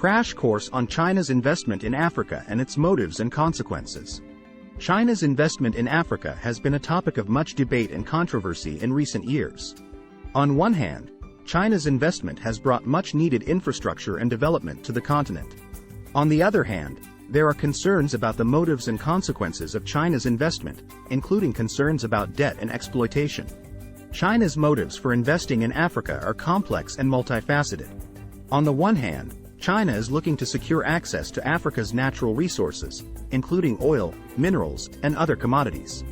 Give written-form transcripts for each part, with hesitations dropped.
Crash course on China's investment in Africa and its motives and consequences. China's investment in Africa has been a topic of much debate and controversy in recent years. On one hand, China's investment has brought much-needed infrastructure and development to the continent. On the other hand, there are concerns about the motives and consequences of China's investment, including concerns about debt and exploitation. China's motives for investing in Africa are complex and multifaceted. On the one hand, China is looking to secure access to Africa's natural resources, including oil, minerals, and other commodities.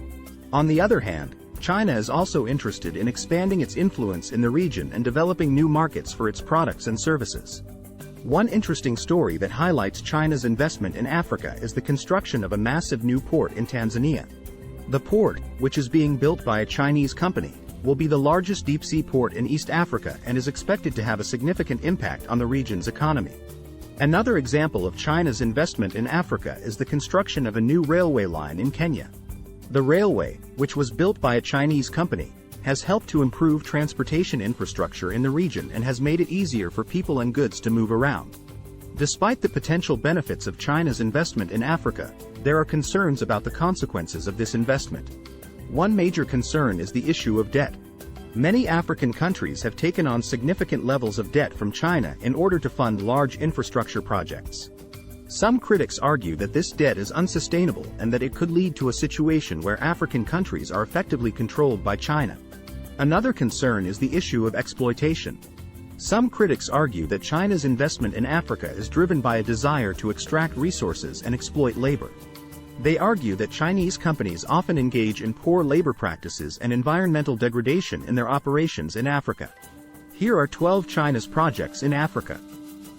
On the other hand, China is also interested in expanding its influence in the region and developing new markets for its products and services. One interesting story that highlights China's investment in Africa is the construction of a massive new port in Tanzania. The port, which is being built by a Chinese company, will be the largest deep-sea port in East Africa and is expected to have a significant impact on the region's economy. Another example of China's investment in Africa is the construction of a new railway line in Kenya. The railway, which was built by a Chinese company, has helped to improve transportation infrastructure in the region and has made it easier for people and goods to move around. Despite the potential benefits of China's investment in Africa, there are concerns about the consequences of this investment. One major concern is the issue of debt. Many African countries have taken on significant levels of debt from China in order to fund large infrastructure projects. Some critics argue that this debt is unsustainable and that it could lead to a situation where African countries are effectively controlled by China. Another concern is the issue of exploitation. Some critics argue that China's investment in Africa is driven by a desire to extract resources and exploit labor. They argue that Chinese companies often engage in poor labor practices and environmental degradation in their operations in Africa. Here are 12 China's projects in Africa.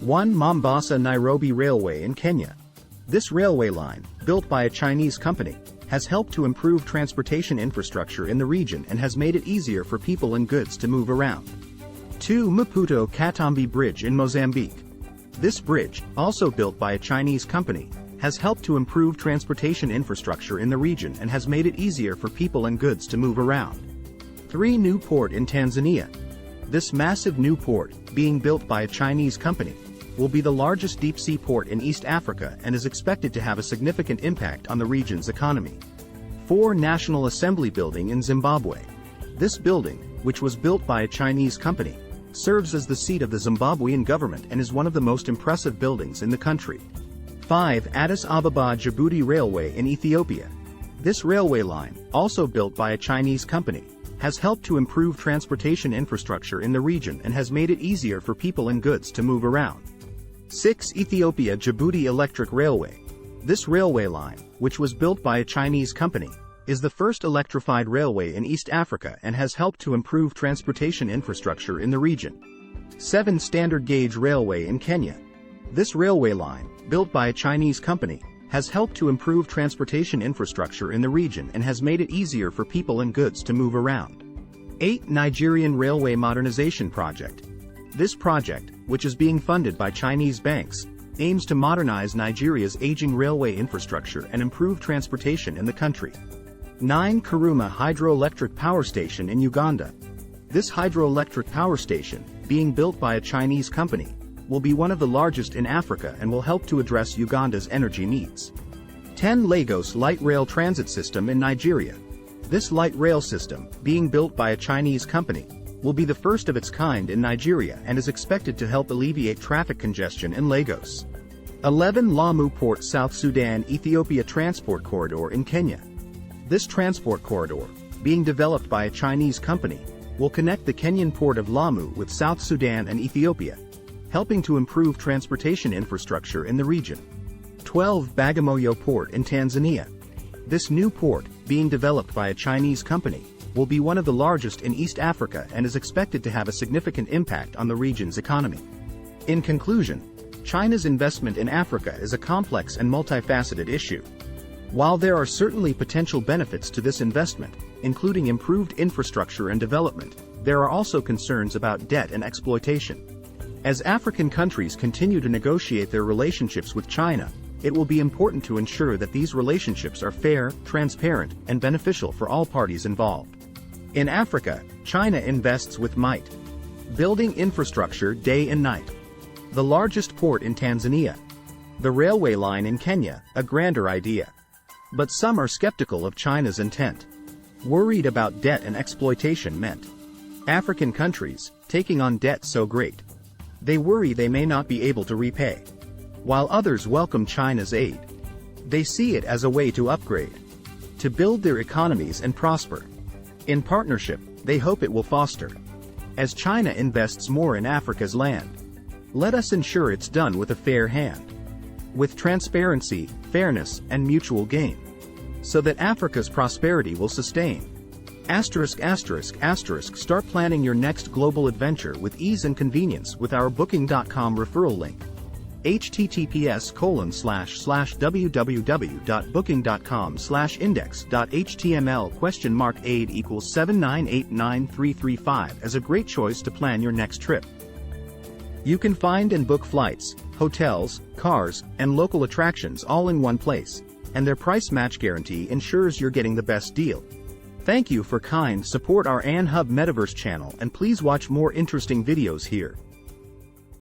1. Mombasa-Nairobi Railway in Kenya. This railway line, built by a Chinese company, has helped to improve transportation infrastructure in the region and has made it easier for people and goods to move around. 2. Maputo-Katambi Bridge in Mozambique. This bridge, also built by a Chinese company, has helped to improve transportation infrastructure in the region and has made it easier for people and goods to move around. 3. New port in Tanzania. This massive new port, being built by a Chinese company, will be the largest deep-sea port in East Africa and is expected to have a significant impact on the region's economy. 4. National Assembly Building in Zimbabwe. This building, which was built by a Chinese company, serves as the seat of the Zimbabwean government and is one of the most impressive buildings in the country. 5. Addis Ababa-Djibouti Railway in Ethiopia. This railway line, also built by a Chinese company, has helped to improve transportation infrastructure in the region and has made it easier for people and goods to move around. 6. Ethiopia-Djibouti Electric Railway. This railway line, which was built by a Chinese company, is the first electrified railway in East Africa and has helped to improve transportation infrastructure in the region. 7. Standard Gauge Railway in Kenya. This railway line, built by a Chinese company, has helped to improve transportation infrastructure in the region and has made it easier for people and goods to move around. 8. Nigerian Railway Modernization Project. This project, which is being funded by Chinese banks, aims to modernize Nigeria's aging railway infrastructure and improve transportation in the country. 9. Karuma Hydroelectric Power Station in Uganda. This hydroelectric power station, being built by a Chinese company, will be one of the largest in Africa and will help to address Uganda's energy needs. 10. Lagos Light Rail Transit System in Nigeria. This light rail system, being built by a Chinese company, will be the first of its kind in Nigeria and is expected to help alleviate traffic congestion in Lagos. 11. Lamu Port South Sudan-Ethiopia Transport Corridor in Kenya. This transport corridor, being developed by a Chinese company, will connect the Kenyan port of Lamu with South Sudan and Ethiopia, helping to improve transportation infrastructure in the region. 12. Bagamoyo Port in Tanzania. This new port, being developed by a Chinese company, will be one of the largest in East Africa and is expected to have a significant impact on the region's economy. In conclusion, China's investment in Africa is a complex and multifaceted issue. While there are certainly potential benefits to this investment, including improved infrastructure and development, there are also concerns about debt and exploitation. As African countries continue to negotiate their relationships with China, it will be important to ensure that these relationships are fair, transparent, and beneficial for all parties involved. In Africa, China invests with might, building infrastructure day and night. The largest port in Tanzania. The railway line in Kenya, a grander idea. But some are skeptical of China's intent. Worried about debt and exploitation meant. African countries, taking on debt so great. They worry they may not be able to repay. While others welcome China's aid. They see it as a way to upgrade. To build their economies and prosper. In partnership, they hope it will foster. As China invests more in Africa's land. Let us ensure it's done with a fair hand. With transparency, fairness, and mutual gain. So that Africa's prosperity will sustain. Start planning your next global adventure with ease and convenience with our Booking.com referral link. https://www.booking.com/index.html aid = 7989335 as a great choice to plan your next trip. You can find and book flights, hotels, cars, and local attractions all in one place, and their price match guarantee ensures you're getting the best deal. Thank you for support our Anhub Metaverse channel, and please watch more interesting videos here.